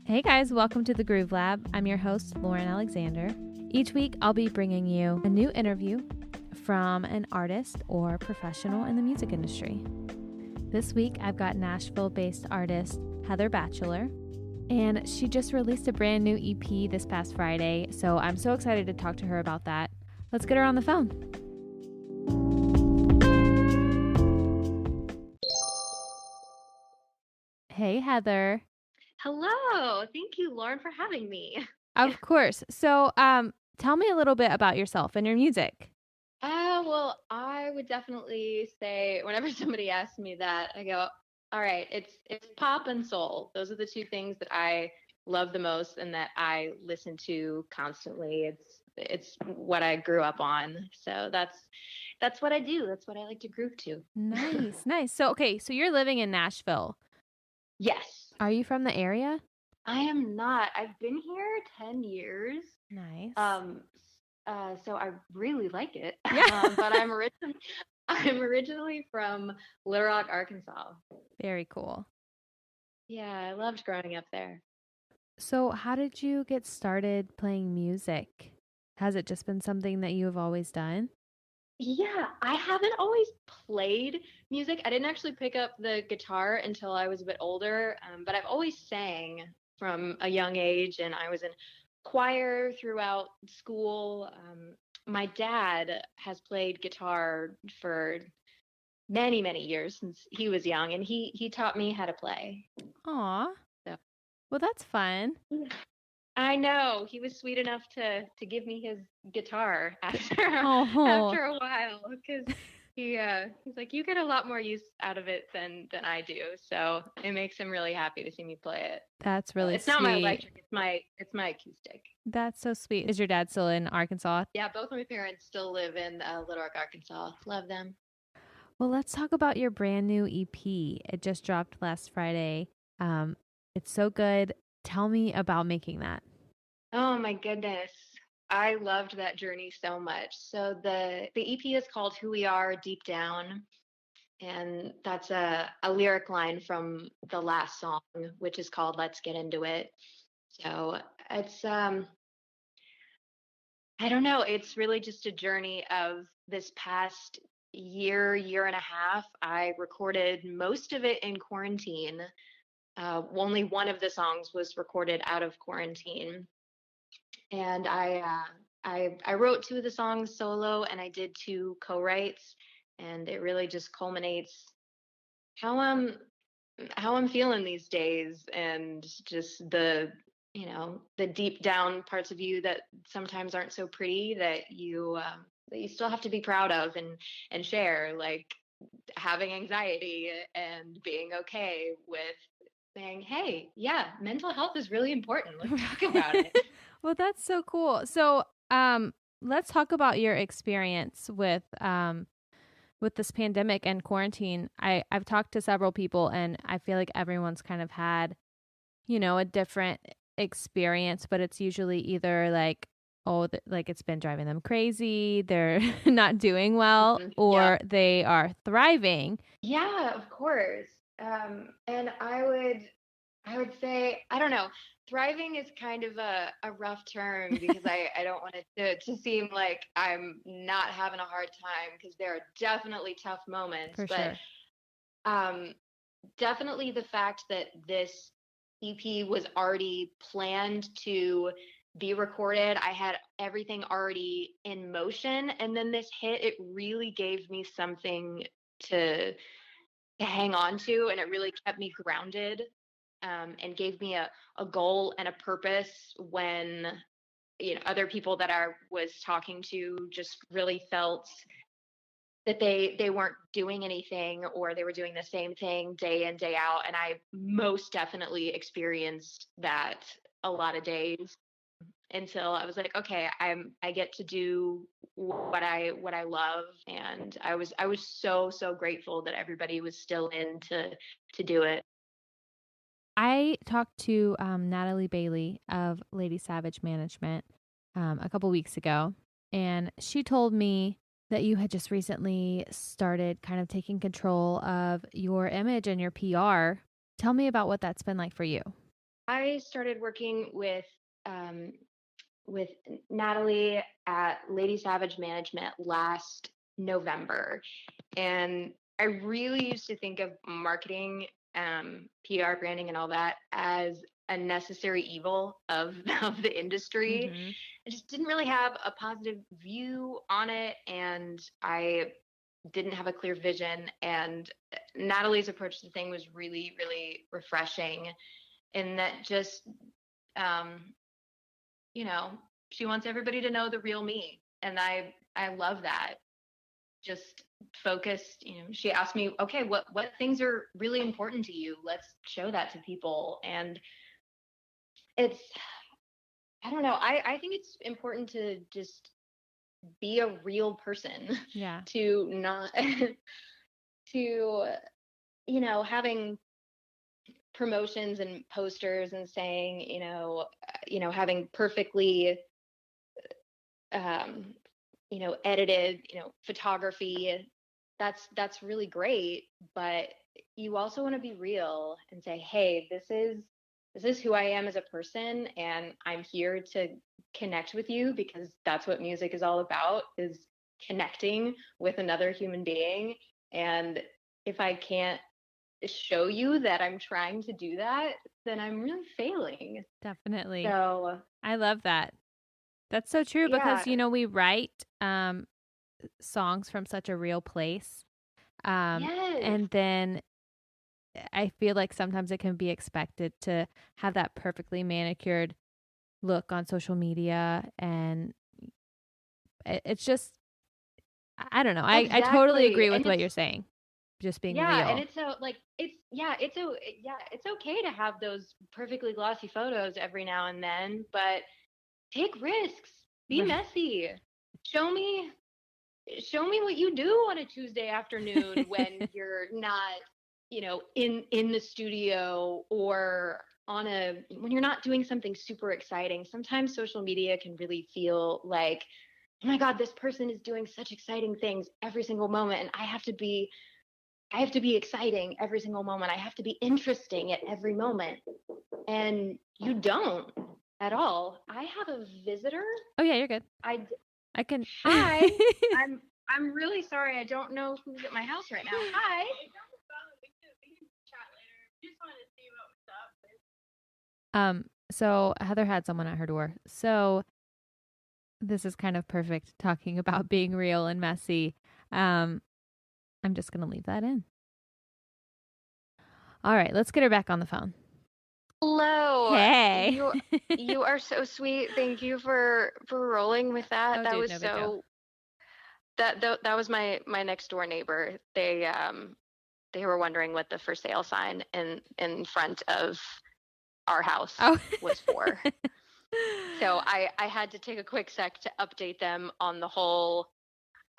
Hey guys, welcome to the Groove Lab. I'm your host, Lauren Alexander. Each week, I'll be bringing you a new interview from an artist or professional in the music industry. This week, I've got Nashville-based artist Heather Batchelor, and she just released a brand new EP this past Friday, so I'm so excited to talk to her about that. Let's get her on the phone. Hey, Heather. Hello. Thank you, Lauren, for having me. Of course. So, tell me a little bit about yourself and your music. Well, I would definitely say whenever somebody asks me that, I go, all right, it's pop and soul. Those are the two things that I love the most and that I listen to constantly. It's what I grew up on. So that's what I do. That's what I like to groove to. Nice. So you're living in Nashville. Yes. Are you from the area? I am not. I've been here 10 years. Nice. So I really like it. Yeah. But I'm originally from Little Rock, Arkansas. Very cool. Yeah, I loved growing up there. So how did you get started playing music? Has it just been something that you have always done? Yeah, I haven't always played music. I didn't actually pick up the guitar until I was a bit older, but I've always sang from a young age, and I was in choir throughout school. My dad has played guitar for many, many years since he was young, and he taught me how to play. Aw. So. Well, that's fun. I know. He was sweet enough to give me his guitar after a while, because he's like, you get a lot more use out of it than I do. So it makes him really happy to see me play it. That's really it's sweet. Not my electric, it's my acoustic. That's so sweet. Is your dad still in Arkansas? Yeah, both of my parents still live in Little Rock, Arkansas. Love them. Well, let's talk about your brand new EP. It just dropped last Friday. It's so good. Tell me about making that. Oh my goodness. I loved that journey so much. So the EP is called Who We Are Deep Down. And that's a lyric line from the last song, which is called Let's Get Into It. So it's, I don't know, it's really just a journey of this past year and a half. I recorded most of it in quarantine. Only one of the songs was recorded out of quarantine. And I wrote two of the songs solo, and I did two co-writes, and it really just culminates how I'm feeling these days, and just the deep down parts of you that sometimes aren't so pretty, that you still have to be proud of and share, like having anxiety and being okay with saying, hey, yeah, mental health is really important. Let's talk about it. Well, that's so cool. So, let's talk about your experience with this pandemic and quarantine. I've talked to several people, and I feel like everyone's kind of had, a different experience, but it's usually either like, like it's been driving them crazy, they're not doing well, or they are thriving. Yeah, of course. And I would say, I don't know, thriving is kind of a rough term, because I don't want it to seem like I'm not having a hard time, because there are definitely tough moments. For but sure. Definitely the fact that this EP was already planned to be recorded. I had everything already in motion, and then this hit, it really gave me something to hang on to, and it really kept me grounded, and gave me a goal and a purpose when other people that I was talking to just really felt that they weren't doing anything, or they were doing the same thing day in, day out. And I most definitely experienced that a lot of days, until I was like, okay, I get to do what I love. And I was so grateful that everybody was still in to do it. I talked to Natalie Bailey of Lady Savage Management a couple weeks ago, and she told me that you had just recently started kind of taking control of your image and your PR. Tell me about what that's been like for you. I started working with Natalie at Lady Savage Management last November. And I really used to think of marketing, PR, branding, and all that as a necessary evil of, of the industry. Mm-hmm. I just didn't really have a positive view on it. And I didn't have a clear vision. And Natalie's approach to the thing was really, really refreshing. And that just, um, you know, she wants everybody to know the real me. And I love that. Just focused, she asked me, okay, what things are really important to you? Let's show that to people. And it's, I don't know, I think it's important to just be a real person. Yeah. To not to having promotions and posters and saying, having perfectly um, edited, photography. That's really great, but you also want to be real and say, hey, this is who I am as a person, and I'm here to connect with you, because that's what music is all about, is connecting with another human being. And if I can't show you that I'm trying to do that, then I'm really failing. Definitely. So, I love that. That's so true because, yeah, we write songs from such a real place. yes, And then I feel like sometimes it can be expected to have that perfectly manicured look on social media. And it's just, I don't know. I totally exactly. agree with And what it's, you're saying. Just being yeah, and real. it's so like it's okay to have those perfectly glossy photos every now and then, but take risks, be Right. messy. Show me show me what you do on a Tuesday afternoon when you're not, in the studio, or when you're not doing something super exciting. Sometimes social media can really feel like, oh my God, this person is doing such exciting things every single moment, and I have to be exciting every single moment. I have to be interesting at every moment. And you don't at all. I have a visitor. Oh, yeah, you're good. I I can. Hi. I'm really sorry. I don't know who's at my house right now. Hi. So Heather had someone at her door. So this is kind of perfect talking about being real and messy. Um, I'm just going to leave that in. All right, let's get her back on the phone. Hello. Hey. You are so sweet. Thank you for rolling with that. Oh, That dude, was no big deal. so that was my next door neighbor. They were wondering what the for sale sign in front of our house Oh. was for. So I had to take a quick sec to update them on the whole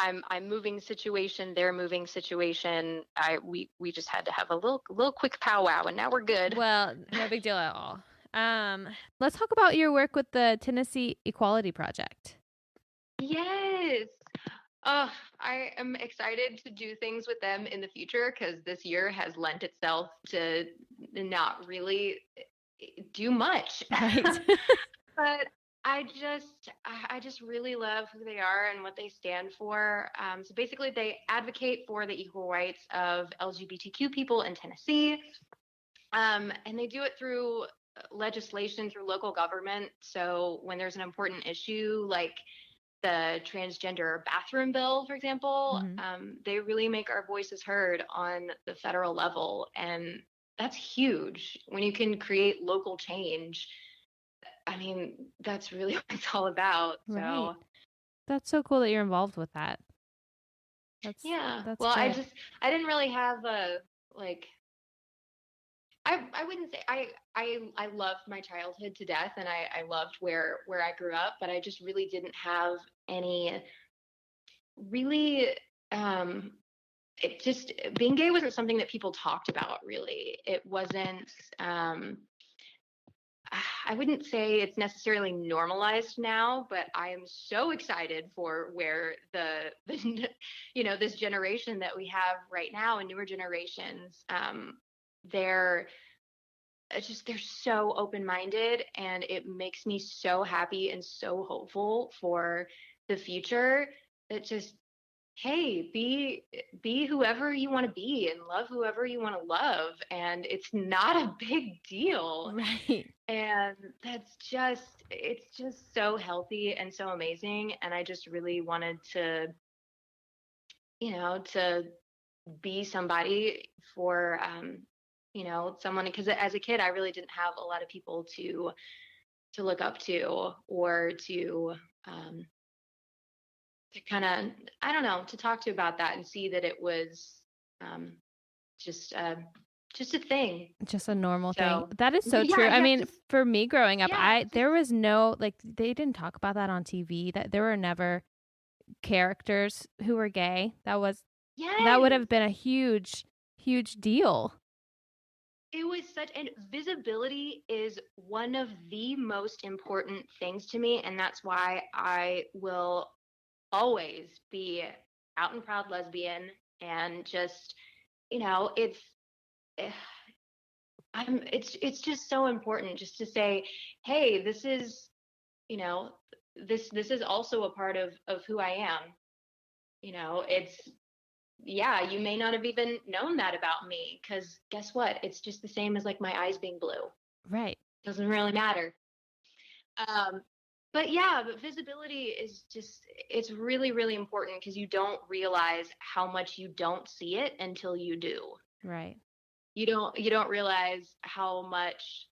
I'm moving situation, their moving situation. We just had to have a little quick powwow, and now we're good. Well, no big deal at all. Let's talk about your work with the Tennessee Equality Project. Yes. Oh, I am excited to do things with them in the future, because this year has lent itself to not really do much. Right. But I just really love who they are and what they stand for. So basically, they advocate for the equal rights of LGBTQ people in Tennessee, and they do it through legislation, through local government. So when there's an important issue like the transgender bathroom bill, for example, Mm-hmm. they really make our voices heard on the federal level, and that's huge. When you can create local change, I mean, that's really what it's all about. Right. So, That's so cool that you're involved with that. yeah. That's Well, good. I didn't really have a like I wouldn't say I loved my childhood to death, and I loved where I grew up, but I just really didn't have any really um it just being gay wasn't something that people talked about really. It wasn't I wouldn't say it's necessarily normalized now, but I am so excited for where the this generation that we have right now, and newer generations, they're it's just they're so open-minded, and it makes me so happy and so hopeful for the future. That just, hey, be whoever you want to be and love whoever you want to love, and it's not a big deal. Right. And that's just, it's just so healthy and so amazing, and I just really wanted to, to be somebody for, someone, because as a kid I really didn't have a lot of people to look up to, or um to kind of, I don't know, to talk to about that and see that it was, um just just a thing. Just a normal thing. So That is so true. yeah, I yeah, mean, just for me growing up, yeah, just there was no, like, they didn't talk about that on TV. That there were never characters who were gay. That would yes. have been a huge, huge deal. It was such, and visibility is one of the most important things to me, and that's why I will always be out and proud lesbian. And just, it's eh, it's just so important just to say, hey, this is, you know this is also a part of who I am. It's, yeah, you may not have even known that about me, because guess what, it's just the same as like my eyes being blue. Right. Doesn't really matter. um but yeah, but visibility is just, it's really, really important, because you don't realize how much you don't see it until you do. Right. You don't realize how much,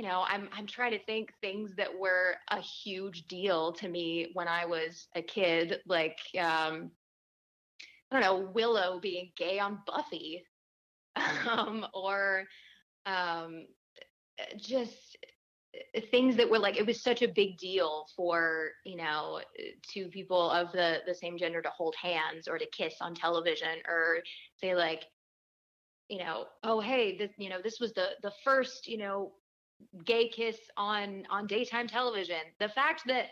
I'm trying to think things that were a huge deal to me when I was a kid, like, I don't know, Willow being gay on Buffy, or um, just things that were like, it was such a big deal for, two people of the same gender to hold hands or to kiss on television, or say like, oh hey, this was the first, gay kiss on daytime television. The fact that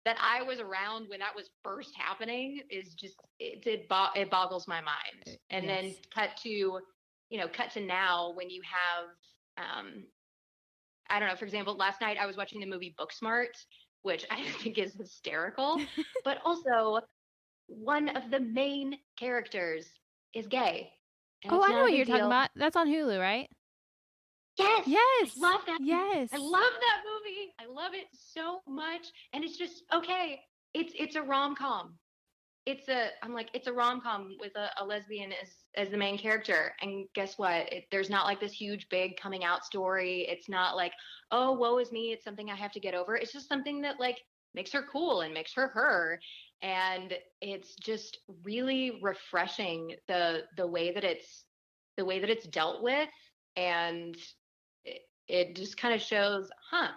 I was around when that was first happening is just, it boggles my mind. And then Yes. cut to now, when you have, I don't know, for example, last night I was watching the movie Booksmart, which I think is hysterical, but also one of the main characters is gay, and Oh, it's I know not a what you're big talking deal. about. That's on Hulu, right? Yes, I Yes. love that. I Yes. love that movie. I love it so much. And it's just, okay. It's a rom com. I'm like, it's a rom com with a lesbian as the main character. And guess what? There's not like this huge big coming out story. It's not like, oh, woe is me, it's something I have to get over. It's just something that like makes her cool and makes her her. And it's just really refreshing, the way that it's dealt with. And it just kind of shows, huh,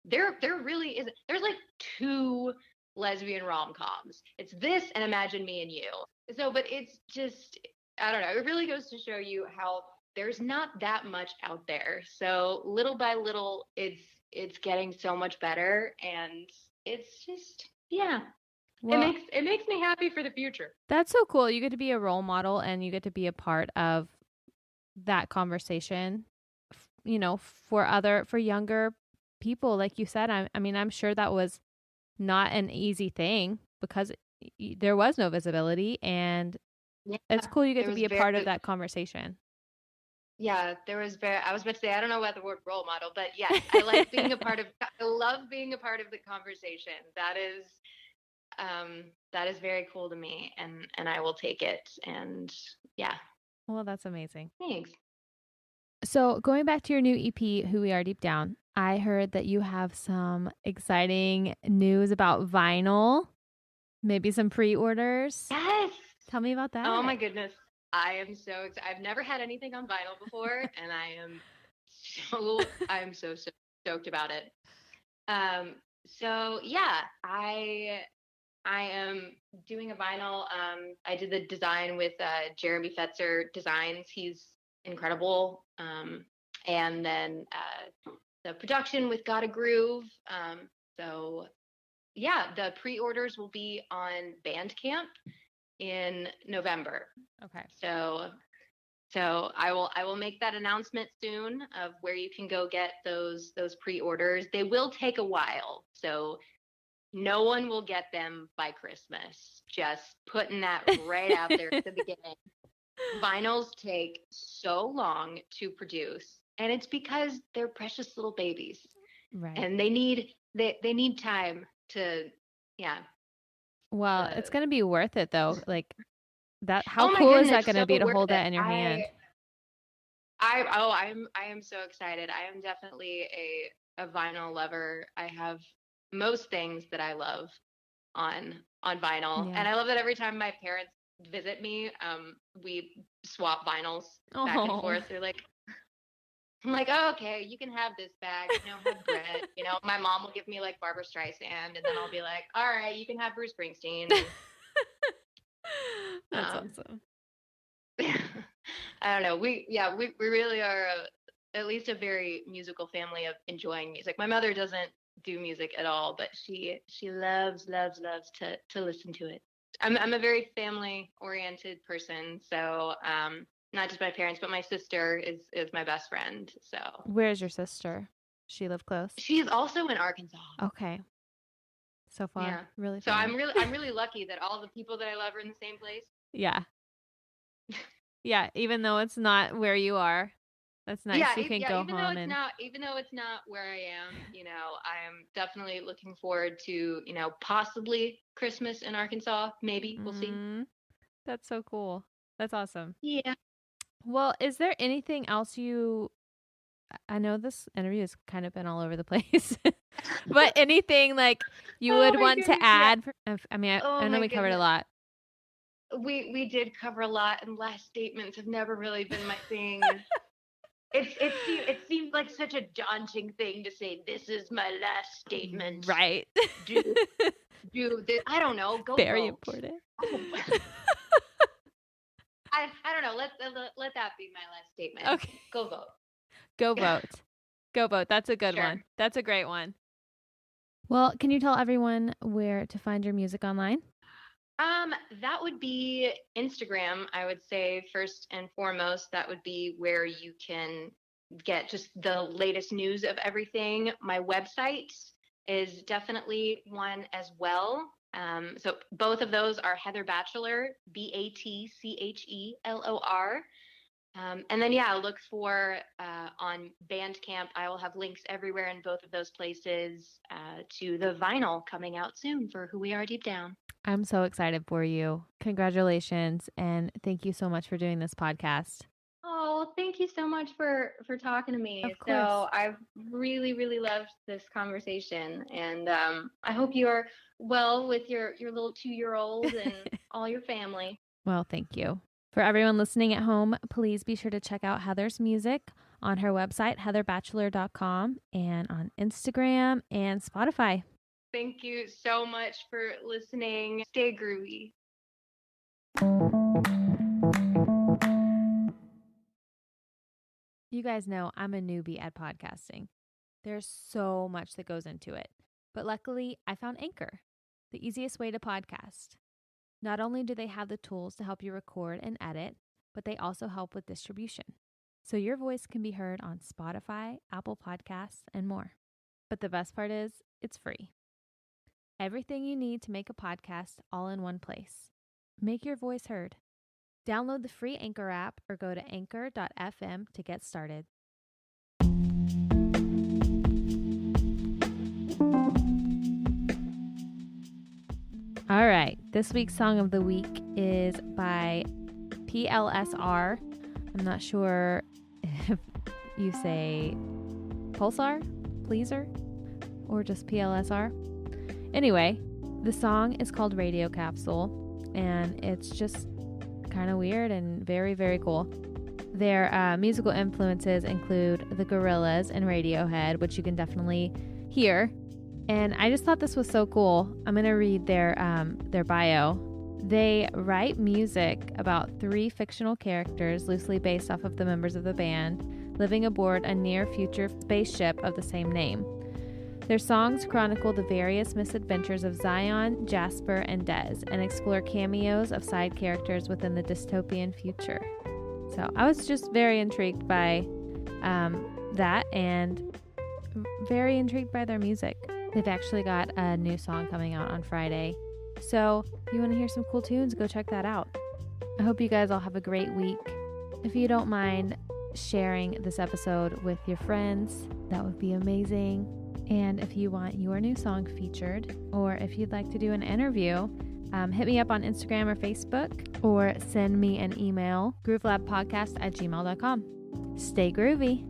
there really is, there's like two lesbian rom-coms. It's this and Imagine Me and You. So, but it's just, I don't know, it really goes to show you how there's not that much out there. So little by little, it's getting so much better, and it's just, yeah, Well, it makes me happy for the future. that's so cool. You get to be a role model and you get to be a part of that conversation, for younger people. Like you said, I mean, I'm sure that was not an easy thing because there was no visibility, and Yeah, it's cool you get there to was be a part of very, that conversation. yeah, there was very, I was about to say, I don't know about the word role model, but yes, I like being a part of, I love being a part of the conversation. That is very cool to me, and I will take it. And yeah, Well, that's amazing. thanks. So, going back to your new EP, Who We Are Deep Down, I heard that you have some exciting news about vinyl, maybe some pre orders. Yes. Tell me about Oh my that. goodness. I am so excited. I've never had anything on vinyl before, and I'm so stoked about it. Um, so yeah, I am doing a vinyl. I did the design with Jeremy Fetzer Designs. He's incredible. And then the production with Gotta Groove. So yeah, the pre-orders will be on Bandcamp in November. Okay. So So I will make that announcement soon of where you can go get those pre-orders. They will take a while, so no one will get them by Christmas. Just putting that right out there at the beginning. Vinyls take so long to produce, and it's because they're precious little babies. Right. And they need time to, yeah. Well, it's going to be worth it though. Like that, Oh how my cool is goodness, that going to so be to worth hold it. that in your hand? I am so excited. I am definitely a vinyl lover. I have most things that I love on vinyl. Yeah. And I love that every time my parents visit me, we swap vinyls back and forth. They're like, I'm like, oh, okay, you can have this bag, have Brett. My mom will give me like Barbara Streisand, and then I'll be like, all right, you can have Bruce Springsteen. That's awesome. I don't know. We really are at least a very musical family of enjoying music. My mother doesn't do music at all, but she loves to listen to it. I'm a very family oriented person, so not just my parents, but my sister is my best friend. So where's your sister? She live close? She's also in Arkansas. Okay. So far, yeah, really. So far. I'm really lucky that all the people that I love are in the same place. Yeah. Yeah, even though it's not where you are, that's nice. Yeah, you can go even home even though it's not where I am, I am definitely looking forward to, possibly Christmas in Arkansas. Maybe we'll see. That's so cool. That's awesome. Yeah. Well, is there anything else I know this interview has kind of been all over the place, but anything like you would want to add? Yeah. I mean, I know we covered a lot. We did cover a lot, and last statements have never really been my thing. It seems like such a daunting thing to say. This is my last statement. Right. Do this. I don't know. Go very vote. Important. I don't know. Let that be my last statement. Okay. Go vote. Go vote. Go vote. That's a good one. That's a great one. Well, can you tell everyone where to find your music online? That would be Instagram, I would say, first and foremost. That would be where you can get just the latest news of everything. My website is definitely one as well. So both of those are Heather Batchelor, Batchelor. And then, look for on Bandcamp. I will have links everywhere in both of those places to the vinyl coming out soon for Who We Are Deep Down. I'm so excited for you. Congratulations. And thank you so much for doing this podcast. Oh, thank you so much for talking to me. Of course. So I've really, really loved this conversation. And I hope you are well with your little 2-year-old and all your family. Well, thank you. For everyone listening at home, please be sure to check out Heather's music on her website, heatherbatchelor.com, and on Instagram and Spotify. Thank you so much for listening. Stay groovy. You guys know I'm a newbie at podcasting. There's so much that goes into it. But luckily, I found Anchor, the easiest way to podcast. Not only do they have the tools to help you record and edit, but they also help with distribution. So your voice can be heard on Spotify, Apple Podcasts, and more. But the best part is, it's free. Everything you need to make a podcast all in one place. Make your voice heard. Download the free Anchor app or go to anchor.fm to get started. All right, this week's song of the week is by PLSR. I'm not sure if you say Pulsar, Pleaser, or just PLSR. Anyway, the song is called Radio Capsule, and it's just kind of weird and very, very cool. Their musical influences include the Gorillaz and Radiohead, which you can definitely hear. And I just thought this was so cool. I'm going to read their bio. They write music about 3 fictional characters loosely based off of the members of the band living aboard a near-future spaceship of the same name. Their songs chronicle the various misadventures of Zion, Jasper, and Dez and explore cameos of side characters within the dystopian future. So I was just very intrigued by that, and very intrigued by their music. They've actually got a new song coming out on Friday. So if you want to hear some cool tunes, go check that out. I hope you guys all have a great week. If you don't mind sharing this episode with your friends, that would be amazing. And if you want your new song featured, or if you'd like to do an interview, hit me up on Instagram or Facebook, or send me an email, groovelabpodcast@gmail.com. Stay groovy.